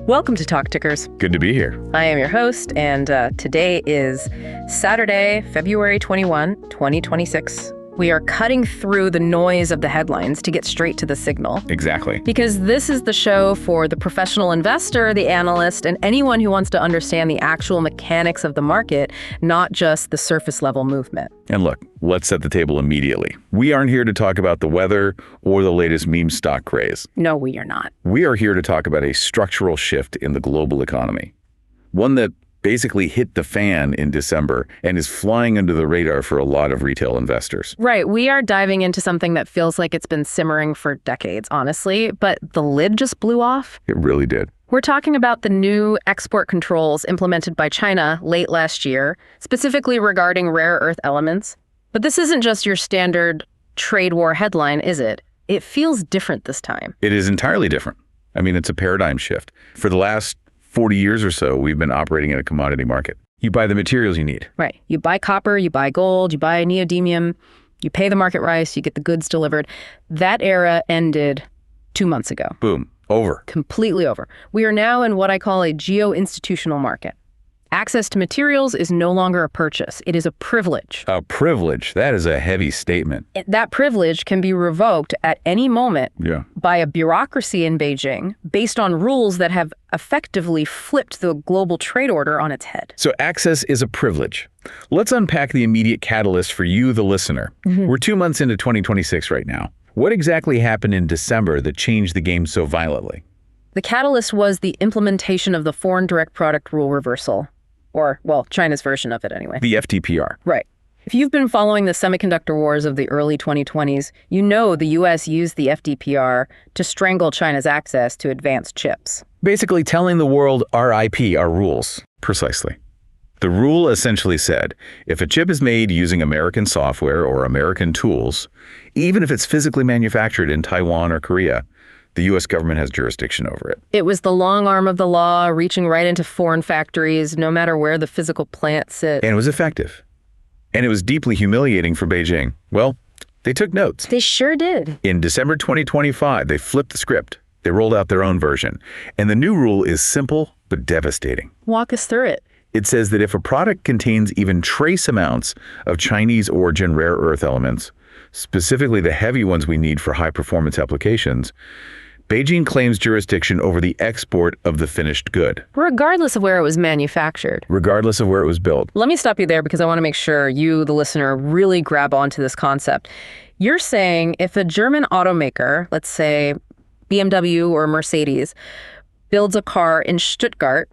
Welcome to Talk Tickers. Good to be here. I am your host, and today is Saturday, February 21, 2026. We are cutting through the noise of the headlines to get straight to the signal. Exactly. Because this is the show for the professional investor, the analyst, and anyone who wants to understand the actual mechanics of the market, not just the surface level movement. And look, let's set the table immediately. We aren't here to talk about the weather or the latest meme stock craze. No, we are not. We are here to talk about a structural shift in the global economy. One that basically hit the fan in December and is flying under the radar for a lot of retail investors. Right. We are diving into something that feels like it's been simmering for decades, honestly, but the lid just blew off. It really did. We're talking about the new export controls implemented by China late last year, specifically regarding rare earth elements. But this isn't just your standard trade war headline, is it? It feels different this time. It is entirely different. I mean, it's a paradigm shift. For the last 40 years or so, we've been operating in a commodity market. You buy the materials you need. Right. You buy copper, you buy gold, you buy neodymium, you pay the market price, you get the goods delivered. That era ended 2 months ago. Boom. Over. Completely over. We are now in what I call a geo-institutional market. Access to materials is no longer a purchase. It is a privilege. A privilege. That is a heavy statement. That privilege can be revoked at any moment by a bureaucracy in Beijing based on rules that have effectively flipped the global trade order on its head. So access is a privilege. Let's unpack the immediate catalyst for you, the listener. We're 2 months into 2026 right now. What exactly happened in December that changed the game so violently? The catalyst was the implementation of the Foreign Direct Product Rule reversal. Or, well, China's version of it anyway. The FDPR. Right. If you've been following the semiconductor wars of the early 2020s, you know the U.S. used the FDPR to strangle China's access to advanced chips. Basically telling the world our IP, our rules. Precisely. The rule essentially said, if a chip is made using American software or American tools, even if it's physically manufactured in Taiwan or Korea, the U.S. government has jurisdiction over it. It was the long arm of the law, reaching right into foreign factories, no matter where the physical plant sits. And it was effective. And it was deeply humiliating for Beijing. Well, they took notes. They sure did. In December 2025, they flipped the script. They rolled out their own version. And the new rule is simple but devastating. Walk us through it. It says that if a product contains even trace amounts of Chinese origin rare earth elements, specifically the heavy ones we need for high-performance applications, Beijing claims jurisdiction over the export of the finished good. Regardless of where it was manufactured. Regardless of where it was built. Let me stop you there because I want to make sure you, the listener, really grab onto this concept. You're saying if a German automaker, let's say BMW or Mercedes, builds a car in Stuttgart,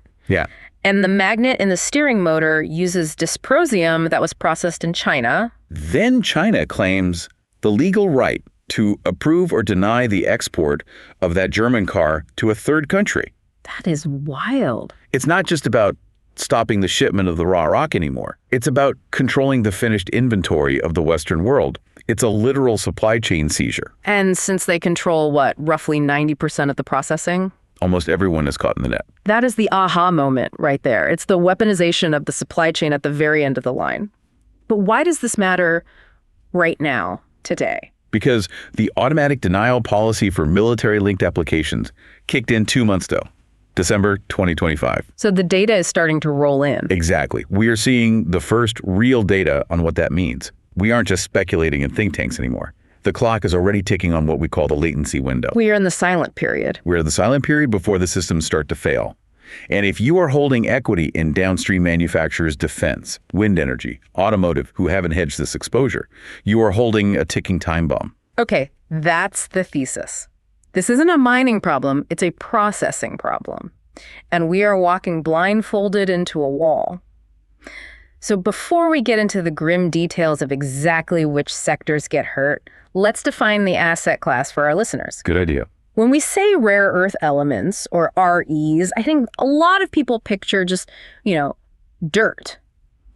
and the magnet in the steering motor uses disprosium that was processed in China, then China claims the legal right to approve or deny the export of that German car to a third country. That is wild. It's not just about stopping the shipment of the raw rock anymore. It's about controlling the finished inventory of the Western world. It's a literal supply chain seizure. And since they control, what, roughly 90% of the processing? Almost everyone is caught in the net. That is the aha moment right there. It's the weaponization of the supply chain at the very end of the line. But why does this matter right now, today? Because the automatic denial policy for military-linked applications kicked in 2 months ago, December 2025. So the data is starting to roll in. Exactly. We are seeing the first real data on what that means. We aren't just speculating in think tanks anymore. The clock is already ticking on what we call the latency window. We are in the silent period. We're in the silent period before the systems start to fail. And if you are holding equity in downstream manufacturers' defense, wind energy, automotive, who haven't hedged this exposure, you are holding a ticking time bomb. Okay, that's the thesis. This isn't a mining problem, it's a processing problem. And we are walking blindfolded into a wall. So before we get into the grim details of exactly which sectors get hurt, let's define the asset class for our listeners. Good idea. When we say rare earth elements, or REs, I think a lot of people picture just, dirt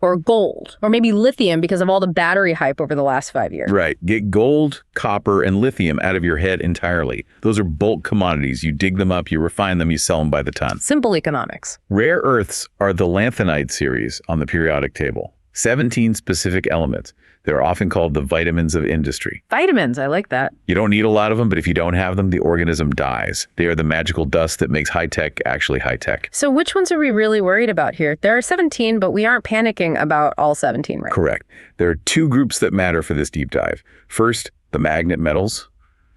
or gold, or maybe lithium because of all the battery hype over the last 5 years. Right. Get gold, copper, and lithium out of your head entirely. Those are bulk commodities. You dig them up, you refine them, you sell them by the ton. Simple economics. Rare earths are the lanthanide series on the periodic table. 17 specific elements. They're often called the vitamins of industry. Vitamins, I like that. You don't need a lot of them, but if you don't have them, the organism dies. They are the magical dust that makes high-tech actually high-tech. So which ones are we really worried about here? There are 17, but we aren't panicking about all 17, right? Correct. There are two groups that matter for this deep dive. First, the magnet metals,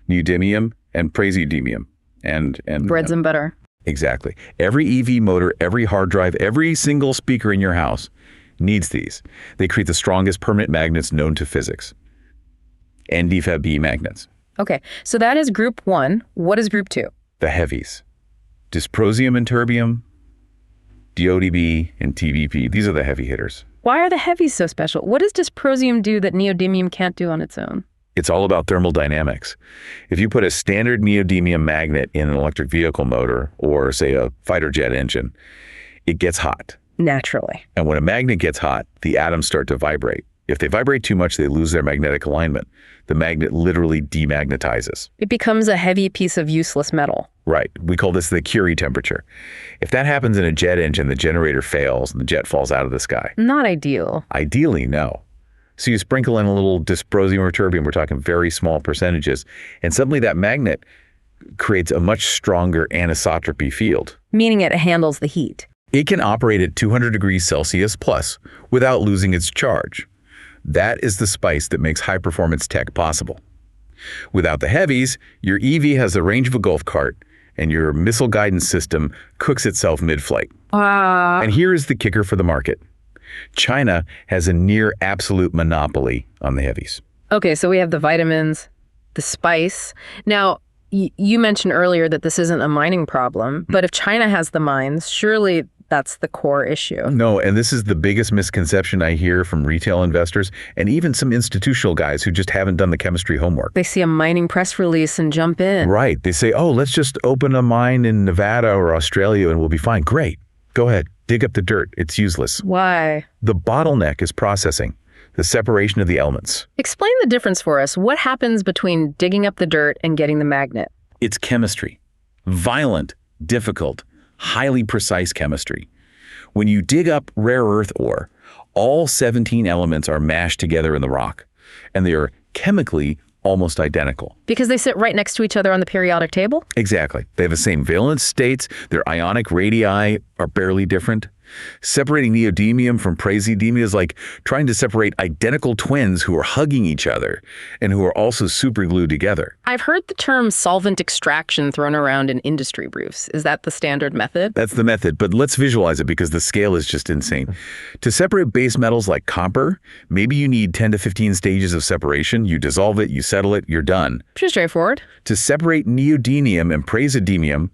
neodymium and praseodymium. And Breads and butter. Exactly. Every EV motor, every hard drive, every single speaker in your house needs these. They create the strongest permanent magnets known to physics. NdFeB magnets. Okay, so that is group 1. What is group 2? The heavies. Dysprosium and terbium, DODB and TBP. These are the heavy hitters. Why are the heavies so special? What does dysprosium do that neodymium can't do on its own? It's all about thermal dynamics. If you put a standard neodymium magnet in an electric vehicle motor or, say, a fighter jet engine, it gets hot. Naturally. And when a magnet gets hot, the atoms start to vibrate. If they vibrate too much, they lose their magnetic alignment. The magnet literally demagnetizes. It becomes a heavy piece of useless metal. Right. We call this the Curie temperature. If that happens in a jet engine, the generator fails and the jet falls out of the sky. Not ideal. Ideally, no. So you sprinkle in a little dysprosium or terbium, we're talking very small percentages, and suddenly that magnet creates a much stronger anisotropy field. Meaning it handles the heat. It can operate at 200 degrees Celsius plus without losing its charge. That is the spice that makes high-performance tech possible. Without the heavies, your EV has the range of a golf cart, and your missile guidance system cooks itself mid-flight. And here is the kicker for the market. China has a near absolute monopoly on the heavies. Okay, so we have the vitamins, the spice. Now, you mentioned earlier that this isn't a mining problem, but if China has the mines, surely that's the core issue. No, and this is the biggest misconception I hear from retail investors and even some institutional guys who just haven't done the chemistry homework. They see a mining press release and jump in. Right. They say, oh, let's just open a mine in Nevada or Australia and we'll be fine. Great. Go ahead. Dig up the dirt. It's useless. Why? The bottleneck is processing, the separation of the elements. Explain the difference for us. What happens between digging up the dirt and getting the magnet? It's chemistry. Violent, difficult, highly precise chemistry. When you dig up rare earth ore, all 17 elements are mashed together in the rock, and they are chemically almost identical. Because they sit right next to each other on the periodic table? Exactly. They have the same valence states. Their ionic radii are barely different. Separating neodymium from praseodymium is like trying to separate identical twins who are hugging each other and who are also super glued together. I've heard the term solvent extraction thrown around in industry briefs. Is that the standard method? That's the method, but let's visualize it because the scale is just insane. To separate base metals like copper, maybe you need 10 to 15 stages of separation. You dissolve it, you settle it, you're done. Pretty straightforward. To separate neodymium and praseodymium,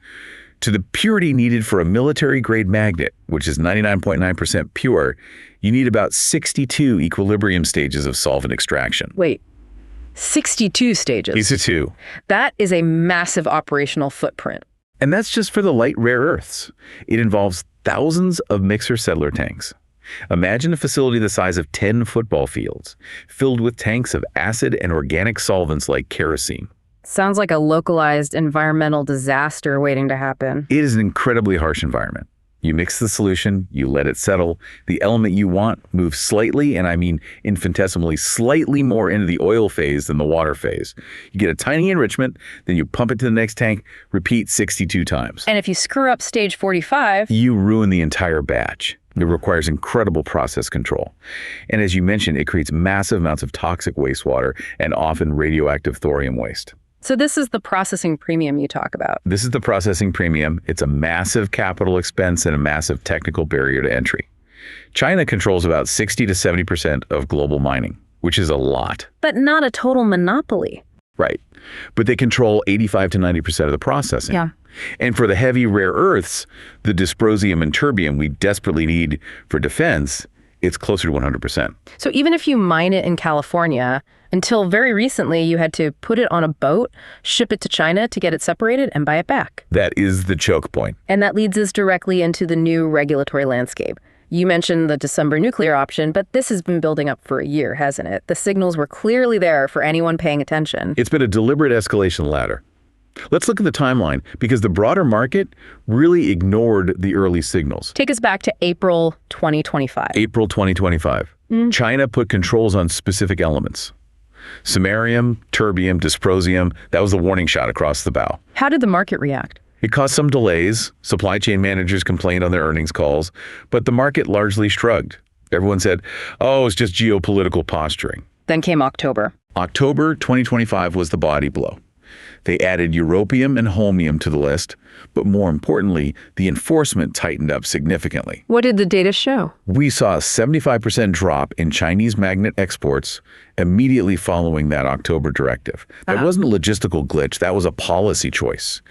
to the purity needed for a military-grade magnet, which is 99.9% pure, you need about 62 equilibrium stages of solvent extraction. Wait, 62 stages? These are two. That is a massive operational footprint. And that's just for the light rare earths. It involves thousands of mixer settler tanks. Imagine a facility the size of 10 football fields, filled with tanks of acid and organic solvents like kerosene. Sounds like a localized environmental disaster waiting to happen. It is an incredibly harsh environment. You mix the solution, you let it settle. The element you want moves slightly, and I mean infinitesimally, slightly more into the oil phase than the water phase. You get a tiny enrichment, then you pump it to the next tank, repeat 62 times. And if you screw up stage 45, you ruin the entire batch. It requires incredible process control. And as you mentioned, it creates massive amounts of toxic wastewater and often radioactive thorium waste. So this is the processing premium you talk about. This is the processing premium. It's a massive capital expense and a massive technical barrier to entry. China controls about 60 to 70% of global mining, which is a lot. But not a total monopoly. Right. But they control 85 to 90% of the processing. Yeah. And for the heavy rare earths, the dysprosium and terbium we desperately need for defense, it's closer to 100%. So even if you mine it in California, until very recently, you had to put it on a boat, ship it to China to get it separated, and buy it back. That is the choke point. And that leads us directly into the new regulatory landscape. You mentioned the December nuclear option, but this has been building up for a year, hasn't it? The signals were clearly there for anyone paying attention. It's been a deliberate escalation ladder. Let's look at the timeline, because the broader market really ignored the early signals. Take us back to April 2025. April 2025. China put controls on specific elements. Samarium, terbium, disprosium, that was the warning shot across the bow. How did the market react? It caused some delays. Supply chain managers complained on their earnings calls, but the market largely shrugged. Everyone said, oh, it's just geopolitical posturing. Then came October. October 2025 was the body blow. They added europium and holmium to the list, but more importantly, the enforcement tightened up significantly. What did the data show? We saw a 75% drop in Chinese magnet exports immediately following that October directive. That wasn't a logistical glitch, that was a policy choice.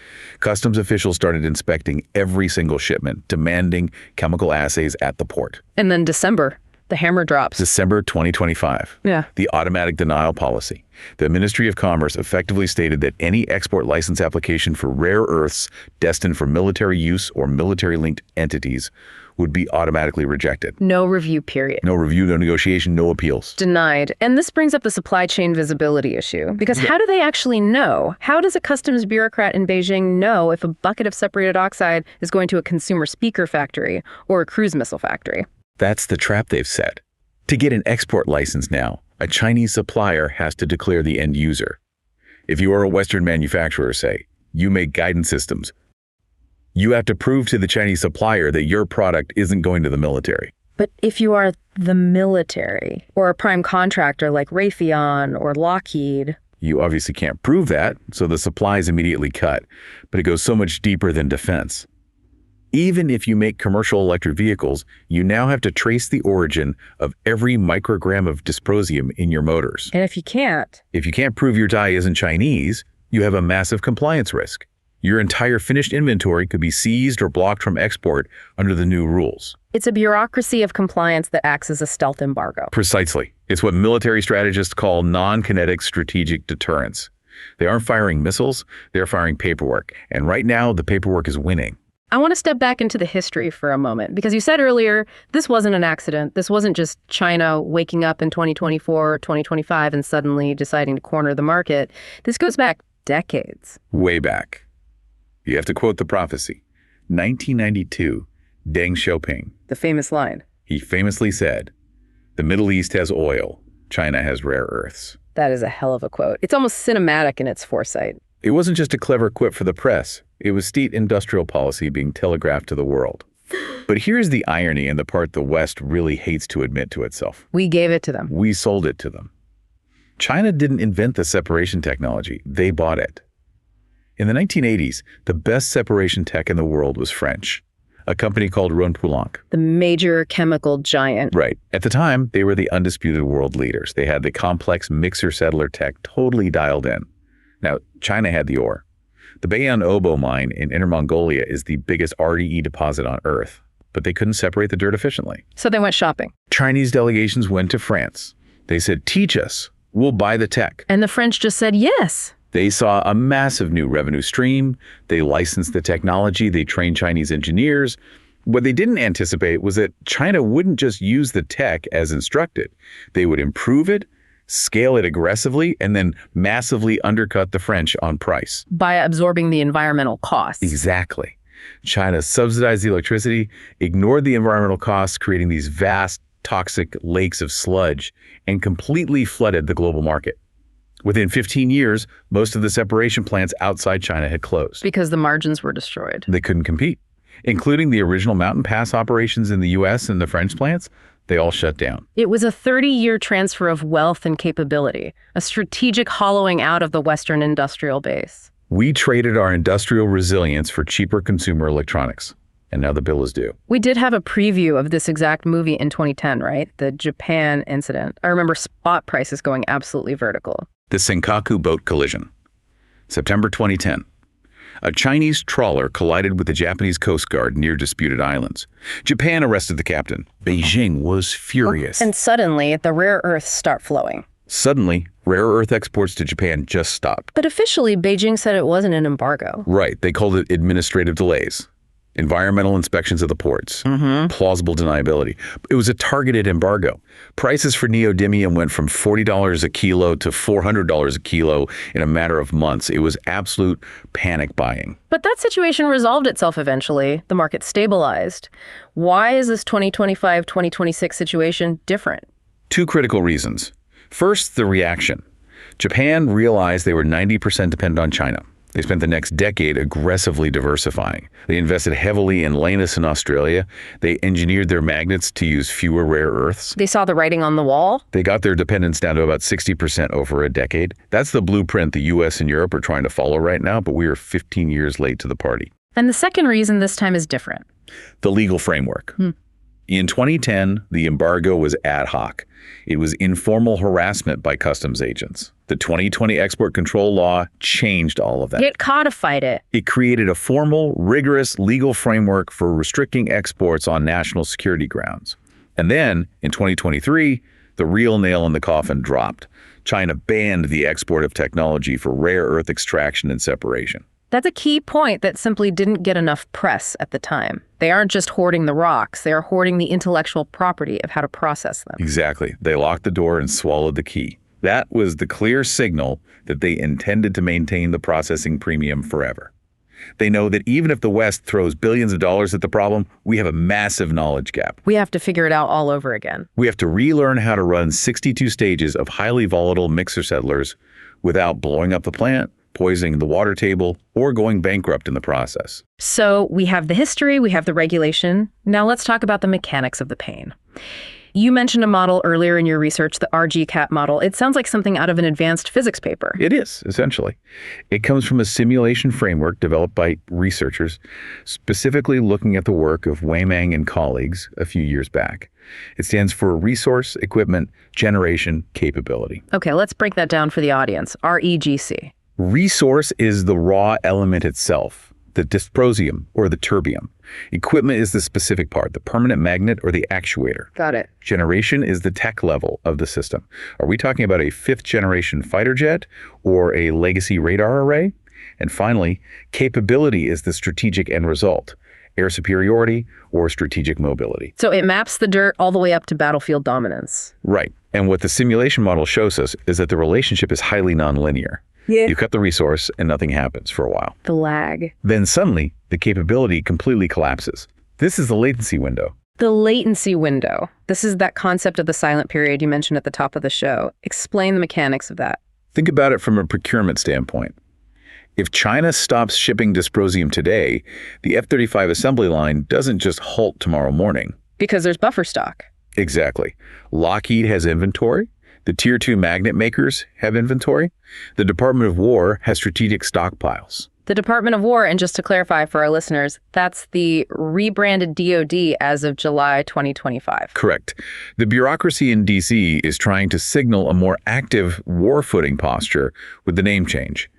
Customs officials started inspecting every single shipment, demanding chemical assays at the port. And then December. The hammer drops. December 2025. Yeah. The automatic denial policy. The Ministry of Commerce effectively stated that any export license application for rare earths destined for military use or military-linked entities would be automatically rejected. No review period. No review, no negotiation, no appeals. Denied. And this brings up the supply chain visibility issue. Because how do they actually know? How does a customs bureaucrat in Beijing know if a bucket of separated oxide is going to a consumer speaker factory or a cruise missile factory? That's the trap they've set. To get an export license now, a Chinese supplier has to declare the end user. If you are a Western manufacturer, say, you make guidance systems, you have to prove to the Chinese supplier that your product isn't going to the military. But if you are the military or a prime contractor like Raytheon or Lockheed, you obviously can't prove that, so the supply is immediately cut. But it goes so much deeper than defense. Even if you make commercial electric vehicles, you now have to trace the origin of every microgram of disprosium in your motors. And if you can't prove your die isn't Chinese, you have a massive compliance risk. Your entire finished inventory could be seized or blocked from export under the new rules. It's a bureaucracy of compliance that acts as a stealth embargo. Precisely. It's what military strategists call non-kinetic strategic deterrence. They aren't firing missiles, they're firing paperwork. And right now, the paperwork is winning. I want to step back into the history for a moment, because you said earlier, this wasn't an accident. This wasn't just China waking up in 2024, 2025, and suddenly deciding to corner the market. This goes back decades. Way back. You have to quote the prophecy. 1992, Deng Xiaoping. The famous line. He famously said, the Middle East has oil, China has rare earths. That is a hell of a quote. It's almost cinematic in its foresight. It wasn't just a clever quip for the press. It was state industrial policy being telegraphed to the world. But here's the irony and the part the West really hates to admit to itself. We gave it to them. We sold it to them. China didn't invent the separation technology. They bought it. In the 1980s, the best separation tech in the world was French, a company called Rhône-Poulenc. The major chemical giant. Right. At the time, they were the undisputed world leaders. They had the complex mixer-settler tech totally dialed in. Now, China had the ore. The Bayan Obo mine in Inner Mongolia is the biggest RDE deposit on Earth, but they couldn't separate the dirt efficiently. So they went shopping. Chinese delegations went to France. They said, teach us, we'll buy the tech. And the French just said yes. They saw a massive new revenue stream. They licensed the technology. They trained Chinese engineers. What they didn't anticipate was that China wouldn't just use the tech as instructed. They would improve it, scale it aggressively, and then massively undercut the French on price. By absorbing the environmental costs. Exactly. China subsidized the electricity, ignored the environmental costs, creating these vast, toxic lakes of sludge, and completely flooded the global market. Within 15 years, most of the separation plants outside China had closed. Because the margins were destroyed. They couldn't compete. Including the original Mountain Pass operations in the US and the French plants, they all shut down. It was a 30-year transfer of wealth and capability, a strategic hollowing out of the Western industrial base. We traded our industrial resilience for cheaper consumer electronics, and now the bill is due. We did have a preview of this exact movie in 2010, right? The Japan incident. I remember spot prices going absolutely vertical. The Senkaku boat collision. September 2010. A Chinese trawler collided with the Japanese Coast Guard near disputed islands. Japan arrested the captain. Beijing was furious. And suddenly, the rare earths start flowing. Suddenly, rare earth exports to Japan just stopped. But officially, Beijing said it wasn't an embargo. Right. They called it administrative delays. Environmental inspections of the ports. Plausible deniability. It was a targeted embargo. Prices for neodymium went from $40 a kilo to $400 a kilo in a matter of months. It was absolute panic buying. But that situation resolved itself eventually. The market stabilized. Why is this 2025-2026 situation different? Two critical reasons. First, the reaction. Japan realized they were 90% dependent on China. They spent the next decade aggressively diversifying. They invested heavily in Lanus in Australia. They engineered their magnets to use fewer rare earths. They saw the writing on the wall? They got their dependence down to about 60% over a decade. That's the blueprint the US and Europe are trying to follow right now, but we are 15 years late to the party. And the second reason this time is different. The legal framework. In 2010, the embargo was ad hoc. It was informal harassment by customs agents. The 2020 export control law changed all of that. It codified it. It created a formal, rigorous legal framework for restricting exports on national security grounds. And then, in 2023, the real nail in the coffin dropped. China banned the export of technology for rare earth extraction and separation. That's a key point that simply didn't get enough press at the time. They aren't just hoarding the rocks, they are hoarding the intellectual property of how to process them. Exactly. They locked the door and swallowed the key. That was the clear signal that they intended to maintain the processing premium forever. They know that even if the West throws billions of dollars at the problem, we have a massive knowledge gap. We have to figure it out all over again. We have to relearn how to run 62 stages of highly volatile mixer settlers without blowing up the plant, poisoning the water table, or going bankrupt in the process. So we have the history, we have the regulation. Now let's talk about the mechanics of the pain. You mentioned a model earlier in your research, the RGCAT model. It sounds like something out of an advanced physics paper. It is, essentially. It comes from a simulation framework developed by researchers, specifically looking at the work of Weimang and colleagues a few years back. It stands for Resource, Equipment, Generation, Capability. Okay, let's break that down for the audience. REGC. Resource is the raw element itself, the disprosium or the terbium. Equipment is the specific part, the permanent magnet or the actuator. Got it. Generation is the tech level of the system. Are we talking about a fifth generation fighter jet or a legacy radar array? And finally, capability is the strategic end result, air superiority or strategic mobility. So it maps the dirt all the way up to battlefield dominance. Right. And what the simulation model shows us is that the relationship is highly nonlinear. Yeah. You cut the resource and nothing happens for a while. The lag. Then suddenly, the capability completely collapses. This is the latency window. The latency window. This is that concept of the silent period you mentioned at the top of the show. Explain the mechanics of that. Think about it from a procurement standpoint. If China stops shipping disprosium today, the F-35 assembly line doesn't just halt tomorrow morning. Because there's buffer stock. Exactly. Lockheed has inventory. The Tier 2 magnet makers have inventory. The Department of War has strategic stockpiles. The Department of War, and just to clarify for our listeners, that's the rebranded DoD as of July 2025. Correct. The bureaucracy in D.C. is trying to signal a more active war footing posture with the name change.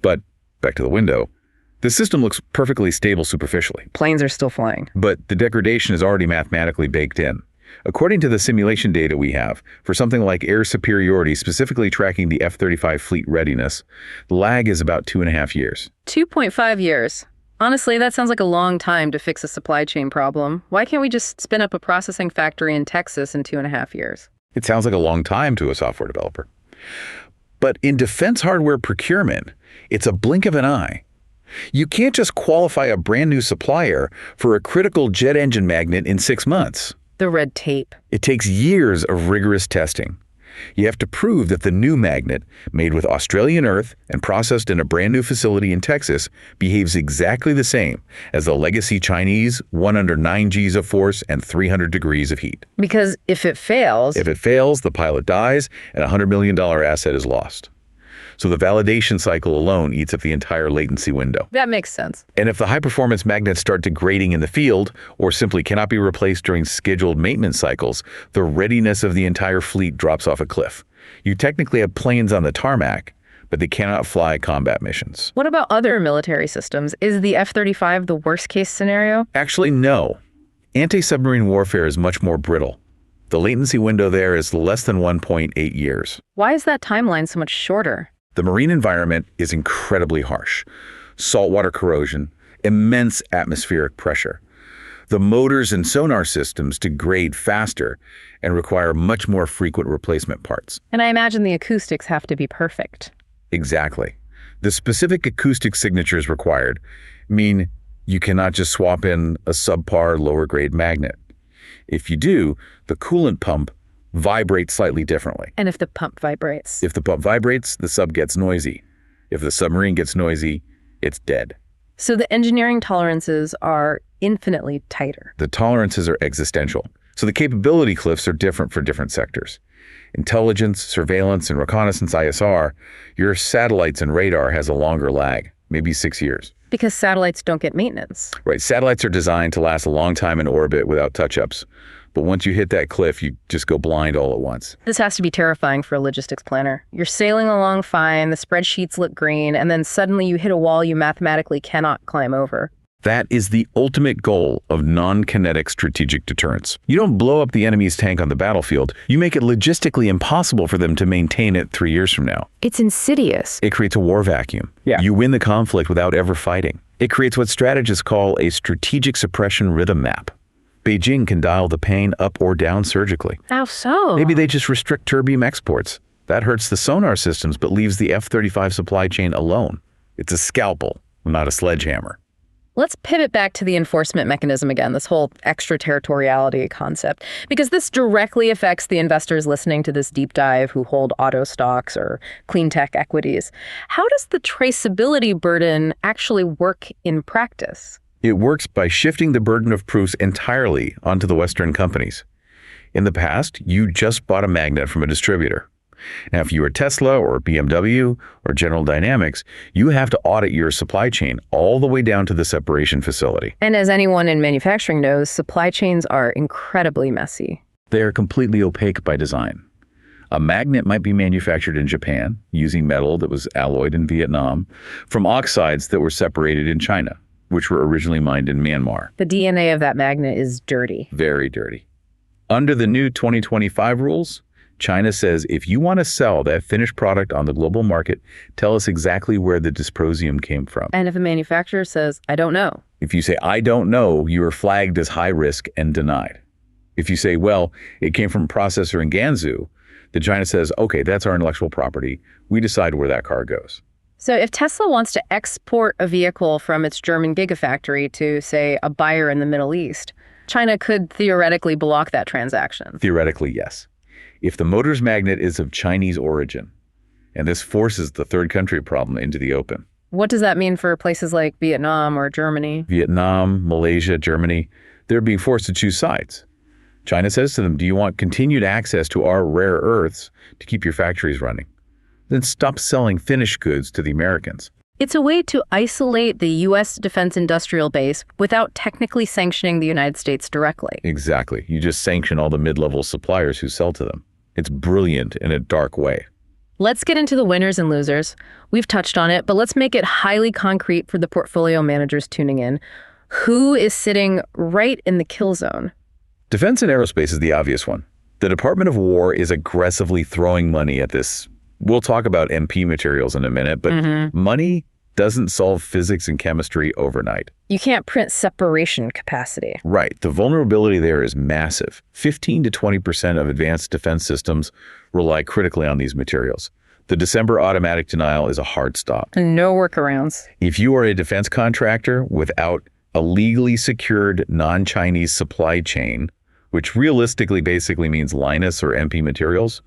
But back to the window. The system looks perfectly stable superficially. Planes are still flying. But the degradation is already mathematically baked in. According to the simulation data we have, for something like air superiority, specifically tracking the F-35 fleet readiness, the lag is about 2.5 years. 2.5 years. Honestly, that sounds like a long time to fix a supply chain problem. Why can't we just spin up a processing factory in Texas in 2.5 years? It sounds like a long time to a software developer. But in defense hardware procurement, it's a blink of an eye. You can't just qualify a brand new supplier for a critical jet engine magnet in 6 months. The red tape. It takes years of rigorous testing. You have to prove that the new magnet, made with Australian earth and processed in a brand new facility in Texas, behaves exactly the same as the legacy Chinese 1 under 9 Gs of force and 300 degrees of heat. Because if it fails... If it fails, the pilot dies and a $100 million asset is lost. So the validation cycle alone eats up the entire latency window. That makes sense. And if the high-performance magnets start degrading in the field or simply cannot be replaced during scheduled maintenance cycles, the readiness of the entire fleet drops off a cliff. You technically have planes on the tarmac, but they cannot fly combat missions. What about other military systems? Is the F-35 the worst-case scenario? Actually, no. Anti-submarine warfare is much more brittle. The latency window there is less than 1.8 years. Why is that timeline so much shorter? The marine environment is incredibly harsh. Saltwater corrosion, immense atmospheric pressure. The motors and sonar systems degrade faster and require much more frequent replacement parts. And I imagine the acoustics have to be perfect. Exactly. The specific acoustic signatures required mean you cannot just swap in a subpar lower grade magnet. If you do, the coolant pump vibrate slightly differently. And if the pump vibrates? If the pump vibrates, the sub gets noisy. If the submarine gets noisy, it's dead. So the engineering tolerances are infinitely tighter. The tolerances are existential. So the capability cliffs are different for different sectors. Intelligence, surveillance, and reconnaissance ISR, your satellites and radar has a longer lag, maybe 6 years. Because satellites don't get maintenance. Right, satellites are designed to last a long time in orbit without touch-ups. But once you hit that cliff, you just go blind all at once. This has to be terrifying for a logistics planner. You're sailing along fine, the spreadsheets look green, and then suddenly you hit a wall you mathematically cannot climb over. That is the ultimate goal of non-kinetic strategic deterrence. You don't blow up the enemy's tank on the battlefield. You make it logistically impossible for them to maintain it 3 years from now. It's insidious. It creates a war vacuum. Yeah. You win the conflict without ever fighting. It creates what strategists call a strategic suppression rhythm map. Beijing can dial the pain up or down surgically. How so? Maybe they just restrict terbium exports. That hurts the sonar systems but leaves the F-35 supply chain alone. It's a scalpel, not a sledgehammer. Let's pivot back to the enforcement mechanism again, this whole extraterritoriality concept, because this directly affects the investors listening to this deep dive who hold auto stocks or clean tech equities. How does the traceability burden actually work in practice? It works by shifting the burden of proofs entirely onto the Western companies. In the past, you just bought a magnet from a distributor. Now, if you were Tesla or BMW or General Dynamics, you have to audit your supply chain all the way down to the separation facility. And as anyone in manufacturing knows, supply chains are incredibly messy. They are completely opaque by design. A magnet might be manufactured in Japan using metal that was alloyed in Vietnam from oxides that were separated in China, which were originally mined in Myanmar. The DNA of that magnet is dirty. Very dirty. Under the new 2025 rules, China says, if you want to sell that finished product on the global market, tell us exactly where the disprosium came from. And if a manufacturer says, I don't know. If you say, I don't know, you are flagged as high risk and denied. If you say, well, it came from a processor in Gansu, then China says, okay, that's our intellectual property. We decide where that car goes. So if Tesla wants to export a vehicle from its German gigafactory to, say, a buyer in the Middle East, China could theoretically block that transaction. Theoretically, yes. If the motor's magnet is of Chinese origin, and this forces the third country problem into the open. What does that mean for places like Vietnam or Germany? Vietnam, Malaysia, Germany, they're being forced to choose sides. China says to them, do you want continued access to our rare earths to keep your factories running? Then stop selling finished goods to the Americans. It's a way to isolate the U.S. defense industrial base without technically sanctioning the United States directly. Exactly. You just sanction all the mid-level suppliers who sell to them. It's brilliant in a dark way. Let's get into the winners and losers. We've touched on it, but let's make it highly concrete for the portfolio managers tuning in. Who is sitting right in the kill zone? Defense and aerospace is the obvious one. The Department of War is aggressively throwing money at this. We'll talk about MP materials in a minute, but money doesn't solve physics and chemistry overnight. You can't print separation capacity. Right. The vulnerability there is massive. 15 to 20% of advanced defense systems rely critically on these materials. The December automatic denial is a hard stop. And no workarounds. If you are a defense contractor without a legally secured non-Chinese supply chain, which realistically basically means Linus or MP materials,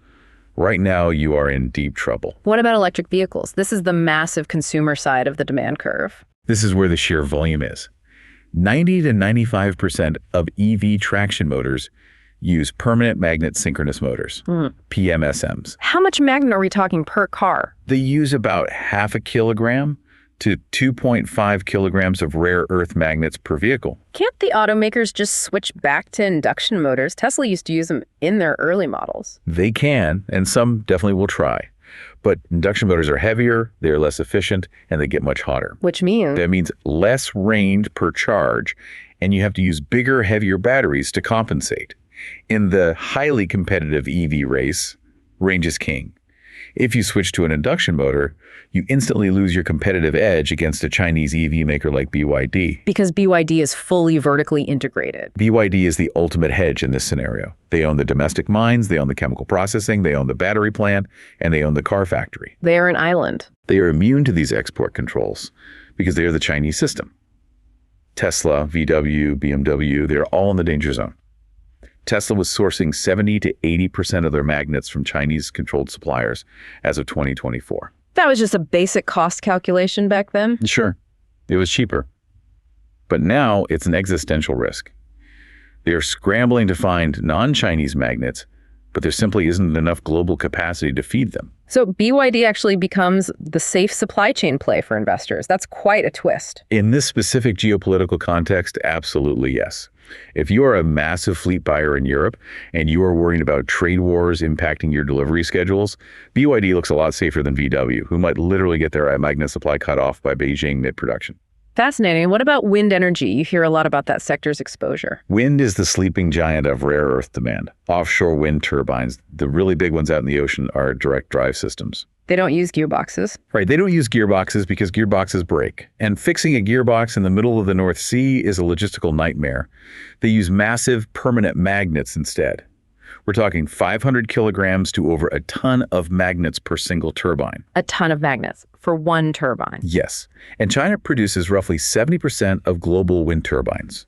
right now you are in deep trouble. What about electric vehicles? This is the massive consumer side of the demand curve. This is where the sheer volume is. 90 to 95% of EV traction motors use permanent magnet synchronous motors, PMSMs. How much magnet are we talking per car? They use about 0.5 kilogram to 2.5 kilograms of rare earth magnets per vehicle. Can't the automakers just switch back to induction motors? Tesla used to use them in their early models. They can, and some definitely will try. But induction motors are heavier, they're less efficient, and they get much hotter. Which means? That means less range per charge, and you have to use bigger, heavier batteries to compensate. In the highly competitive EV race, range is king. If you switch to an induction motor, you instantly lose your competitive edge against a Chinese EV maker like BYD. Because BYD is fully vertically integrated. BYD is the ultimate hedge in this scenario. They own the domestic mines, they own the chemical processing, they own the battery plant, and they own the car factory. They are an island. They are immune to these export controls because they are the Chinese system. Tesla, VW, BMW, they're all in the danger zone. Tesla was sourcing 70 to 80% of their magnets from Chinese-controlled suppliers as of 2024. That was just a basic cost calculation back then? Sure, it was cheaper. But now it's an existential risk. They are scrambling to find non-Chinese magnets, but there simply isn't enough global capacity to feed them. So BYD actually becomes the safe supply chain play for investors. That's quite a twist. In this specific geopolitical context, absolutely yes. If you are a massive fleet buyer in Europe and you are worried about trade wars impacting your delivery schedules, BYD looks a lot safer than VW, who might literally get their magnet supply cut off by Beijing mid-production. Fascinating. What about wind energy? You hear a lot about that sector's exposure. Wind is the sleeping giant of rare earth demand. Offshore wind turbines, the really big ones out in the ocean, are direct drive systems. They don't use gearboxes. Right, they don't use gearboxes because gearboxes break. And fixing a gearbox in the middle of the North Sea is a logistical nightmare. They use massive permanent magnets instead. We're talking 500 kilograms to over a ton of magnets per single turbine. A ton of magnets for one turbine. Yes, and China produces roughly 70% of global wind turbines.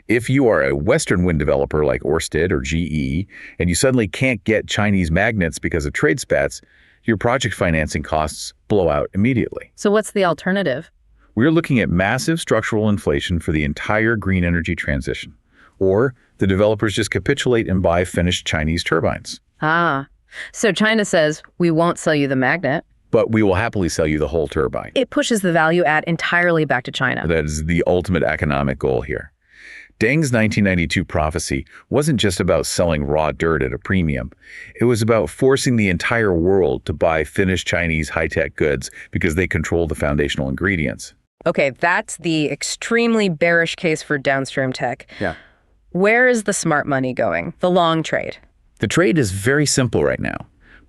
If you are a Western wind developer like Ørsted or GE, and you suddenly can't get Chinese magnets because of trade spats, your project financing costs blow out immediately. So what's the alternative? We're looking at massive structural inflation for the entire green energy transition. Or the developers just capitulate and buy finished Chinese turbines. Ah, so China says, we won't sell you the magnet, but we will happily sell you the whole turbine. It pushes the value add entirely back to China. That is the ultimate economic goal here. Deng's 1992 prophecy wasn't just about selling raw dirt at a premium. It was about forcing the entire world to buy finished Chinese high-tech goods because they control the foundational ingredients. Okay, that's the extremely bearish case for downstream tech. Yeah. Where is the smart money going? The long trade? The trade is very simple right now.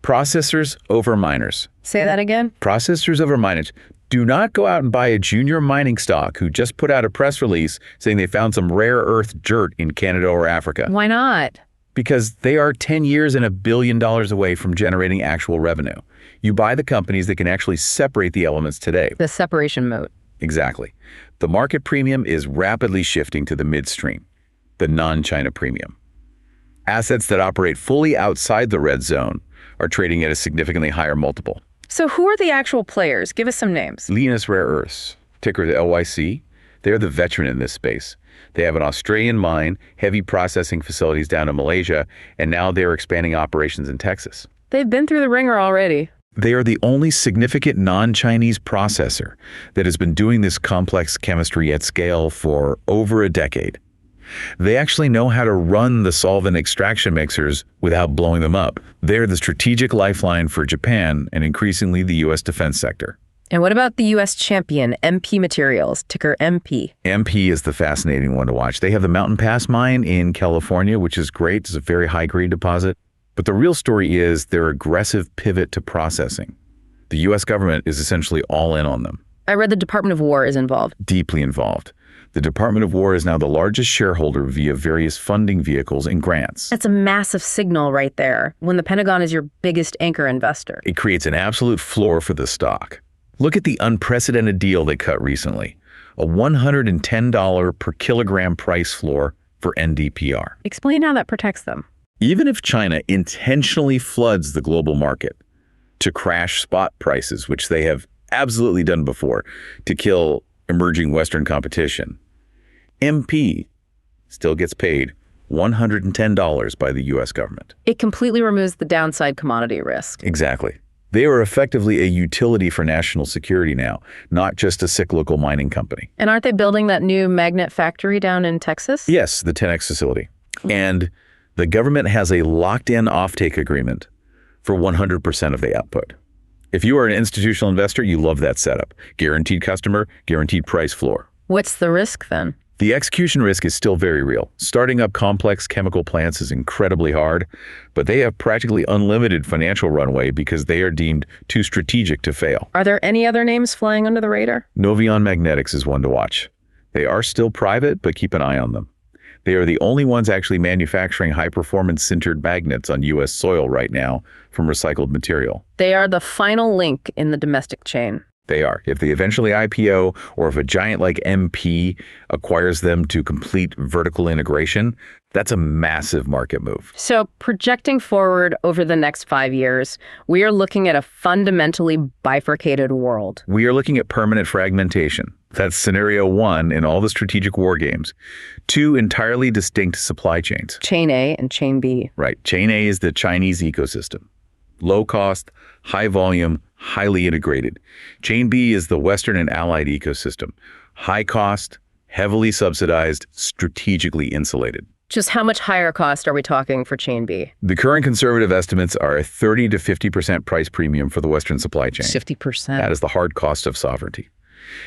Processors over miners. Say that again? Processors over miners. Do not go out and buy a junior mining stock who just put out a press release saying they found some rare earth dirt in Canada or Africa. Why not? Because they are 10 years and $1 billion away from generating actual revenue. You buy the companies that can actually separate the elements today. The separation mode. Exactly. The market premium is rapidly shifting to the midstream, the non-China premium. Assets that operate fully outside the red zone are trading at a significantly higher multiple. So who are the actual players? Give us some names. Lynas Rare Earths, ticker LYC. They're the veteran in this space. They have an Australian mine, heavy processing facilities down in Malaysia, and now they're expanding operations in Texas. They've been through the ringer already. They are the only significant non-Chinese processor that has been doing this complex chemistry at scale for over a decade. They actually know how to run the solvent extraction mixers without blowing them up. They're the strategic lifeline for Japan and increasingly the U.S. defense sector. And what about the U.S. champion, MP Materials, ticker MP? MP is the fascinating one to watch. They have the Mountain Pass mine in California, which is great. It's a very high-grade deposit. But the real story is their aggressive pivot to processing. The U.S. government is essentially all in on them. I read the Department of War is involved. Deeply involved. The Department of War is now the largest shareholder via various funding vehicles and grants. That's a massive signal right there, when the Pentagon is your biggest anchor investor. It creates an absolute floor for the stock. Look at the unprecedented deal they cut recently. A $110 per kilogram price floor for NdPr. Explain how that protects them. Even if China intentionally floods the global market to crash spot prices, which they have absolutely done before, to kill emerging Western competition, MP still gets paid $110 by the U.S. government. It completely removes the downside commodity risk. Exactly. They are effectively a utility for national security now, not just a cyclical mining company. And aren't they building that new magnet factory down in Texas? Yes, the 10X facility. And the government has a locked-in offtake agreement for 100% of the output. If you are an institutional investor, you love that setup. Guaranteed customer, guaranteed price floor. What's the risk then? The execution risk is still very real. Starting up complex chemical plants is incredibly hard, but they have practically unlimited financial runway because they are deemed too strategic to fail. Are there any other names flying under the radar? Novion Magnetics is one to watch. They are still private, but keep an eye on them. They are the only ones actually manufacturing high-performance sintered magnets on U.S. soil right now from recycled material. They are the final link in the domestic chain. They are. If they eventually IPO, or if a giant like MP acquires them to complete vertical integration, that's a massive market move. So projecting forward over the next 5 years, we are looking at a fundamentally bifurcated world. We are looking at permanent fragmentation. That's scenario 1 in all the strategic war games. 2 entirely distinct supply chains. Chain A and Chain B. Right. Chain A is the Chinese ecosystem. Low cost, high volume, highly integrated. Chain B is the Western and allied ecosystem. High cost, heavily subsidized, strategically insulated. Just how much higher cost are we talking for Chain B? The current conservative estimates are a 30 to 50% price premium for the Western supply chain. 50%. That is the hard cost of sovereignty.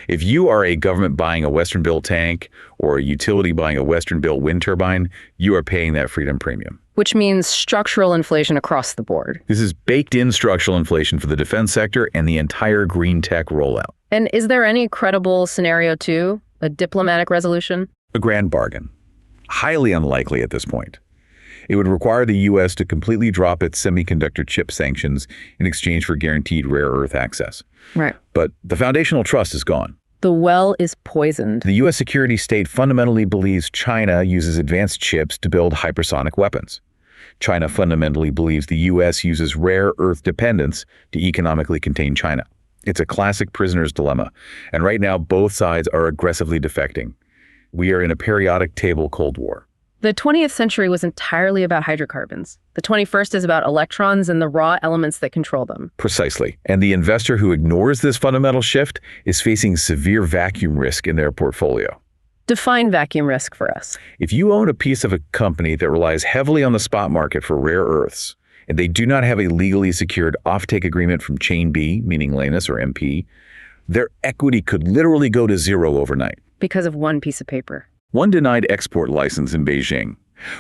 If you are a government buying a Western-built tank or a utility buying a Western-built wind turbine, you are paying that freedom premium. Which means structural inflation across the board. This is baked-in structural inflation for the defense sector and the entire green tech rollout. And is there any credible scenario 2, a diplomatic resolution? A grand bargain. Highly unlikely at this point. It would require the U.S. to completely drop its semiconductor chip sanctions in exchange for guaranteed rare earth access. Right. But the foundational trust is gone. The well is poisoned. The U.S. security state fundamentally believes China uses advanced chips to build hypersonic weapons. China fundamentally believes the U.S. uses rare earth dependence to economically contain China. It's a classic prisoner's dilemma, and right now both sides are aggressively defecting. We are in a periodic table Cold War. The 20th century was entirely about hydrocarbons. The 21st is about electrons and the raw elements that control them. Precisely. And the investor who ignores this fundamental shift is facing severe vacuum risk in their portfolio. Define vacuum risk for us. If you own a piece of a company that relies heavily on the spot market for rare earths, and they do not have a legally secured offtake agreement from Chain B, meaning Lanus or MP, their equity could literally go to zero overnight. Because of one piece of paper. One denied export license in Beijing.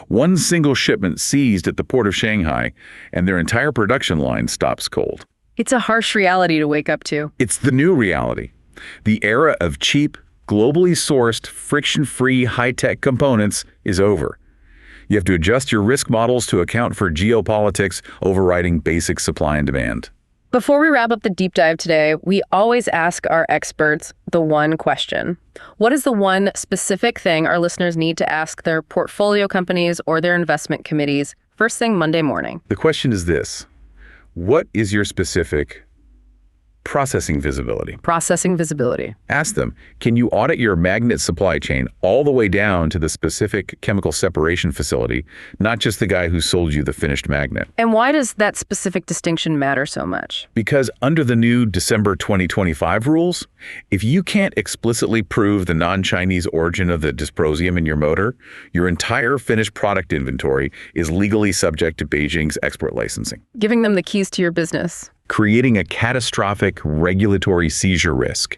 One single shipment seized at the port of Shanghai, and their entire production line stops cold. It's a harsh reality to wake up to. It's the new reality. The era of cheap, globally sourced, friction-free, high-tech components is over. You have to adjust your risk models to account for geopolitics overriding basic supply and demand. Before we wrap up the deep dive today, we always ask our experts the one question. What is the one specific thing our listeners need to ask their portfolio companies or their investment committees first thing Monday morning? The question is this: what is your specific processing visibility? Processing visibility. Ask them, can you audit your magnet supply chain all the way down to the specific chemical separation facility, not just the guy who sold you the finished magnet? And why does that specific distinction matter so much? Because under the new December 2025 rules, if you can't explicitly prove the non-Chinese origin of the disprosium in your motor, your entire finished product inventory is legally subject to Beijing's export licensing. Giving them the keys to your business. Creating a catastrophic regulatory seizure risk.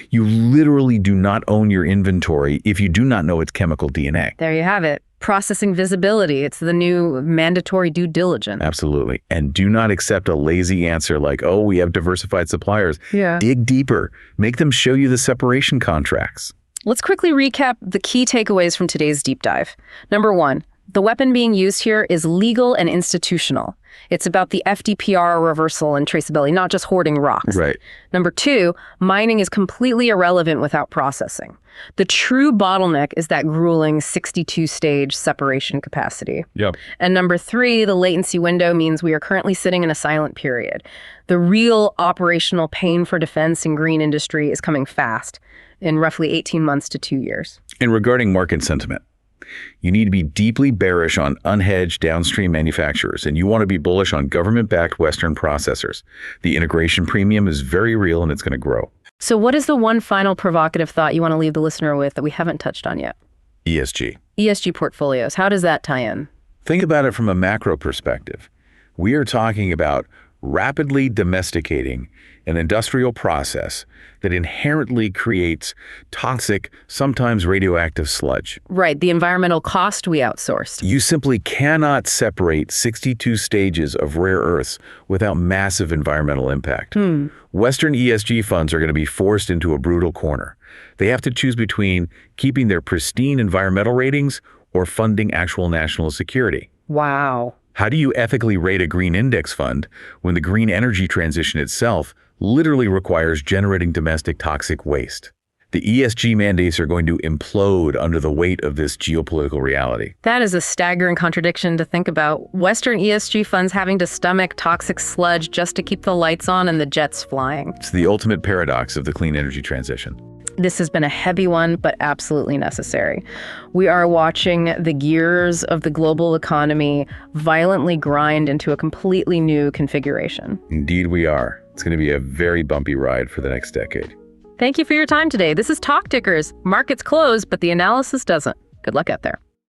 You literally do not own your inventory if you do not know its chemical DNA. There you have it. Processing visibility. It's the new mandatory due diligence. Absolutely. And do not accept a lazy answer like, oh, we have diversified suppliers. Yeah. Dig deeper. Make them show you the separation contracts. Let's quickly recap the key takeaways from today's deep dive. Number 1, the weapon being used here is legal and institutional. It's about the FDPR reversal and traceability, not just hoarding rocks. Right. Number 2, mining is completely irrelevant without processing. The true bottleneck is that grueling 62-stage separation capacity. Yep. And number 3, the latency window means we are currently sitting in a silent period. The real operational pain for defense and green industry is coming fast, in roughly 18 months to 2 years. And regarding market sentiment, you need to be deeply bearish on unhedged downstream manufacturers, and you want to be bullish on government-backed Western processors. The integration premium is very real, and it's going to grow. So what is the one final provocative thought you want to leave the listener with that we haven't touched on yet? ESG. ESG portfolios. How does that tie in? Think about it from a macro perspective. We are talking about rapidly domesticating an industrial process that inherently creates toxic, sometimes radioactive sludge. Right, the environmental cost we outsourced. You simply cannot separate 62 stages of rare earths without massive environmental impact. Western ESG funds are going to be forced into a brutal corner. They have to choose between keeping their pristine environmental ratings or funding actual national security. Wow. How do you ethically rate a green index fund when the green energy transition itself literally requires generating domestic toxic waste? The ESG mandates are going to implode under the weight of this geopolitical reality. That is a staggering contradiction to think about. Western ESG funds having to stomach toxic sludge just to keep the lights on and the jets flying. It's the ultimate paradox of the clean energy transition. This has been a heavy one, but absolutely necessary. We are watching the gears of the global economy violently grind into a completely new configuration. Indeed we are. It's going to be a very bumpy ride for the next decade. Thank you for your time today. This is Talk Tickers. Markets close, but the analysis doesn't. Good luck out there.